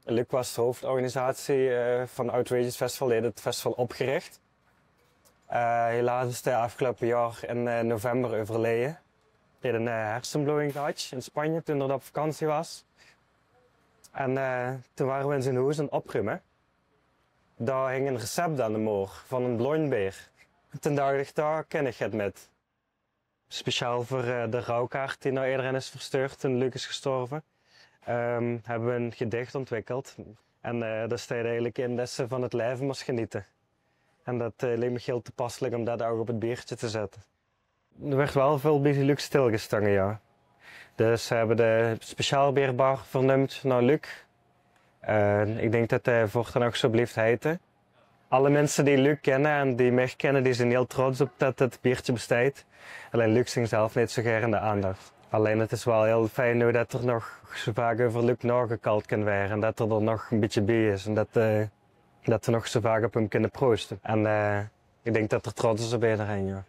Luc was de hoofdorganisatie van Outrageous Festival, die heeft het festival opgericht. Helaas is hij afgelopen jaar in november overleden. Hij had een hersenbloeding gehad in Spanje toen hij op vakantie was. En toen waren we in zijn huis aan het opruimen. Daar hing een recept aan de muur van een blondbeer. Toen dacht ik, daar ken ik het met. Speciaal voor de rouwkaart die naar iedereen is verstuurd toen Luc is gestorven, hebben we een gedicht ontwikkeld. En daar staat eigenlijk in dat ze van het leven moest genieten. En dat leek me heel toepasselijk om dat ook op het biertje te zetten. Er werd wel veel bij Luc stilgestangen, ja. Dus ze hebben de speciaalbierbar vernoemd naar Luc. Ik denk dat hij voortaan ook zo blijft heten. Alle mensen die Luc kennen en die mij kennen, die zijn heel trots op dat het biertje bestaat. Alleen Luc zingt zelf niet zo graag in de aandacht. Alleen het is wel heel fijn nu dat er nog zo vaak over Luc nagekald kan worden. En dat er nog een beetje bij is. En dat we nog zo vaak op hem kunnen proosten. En ik denk dat er trots is op iedereen, ja.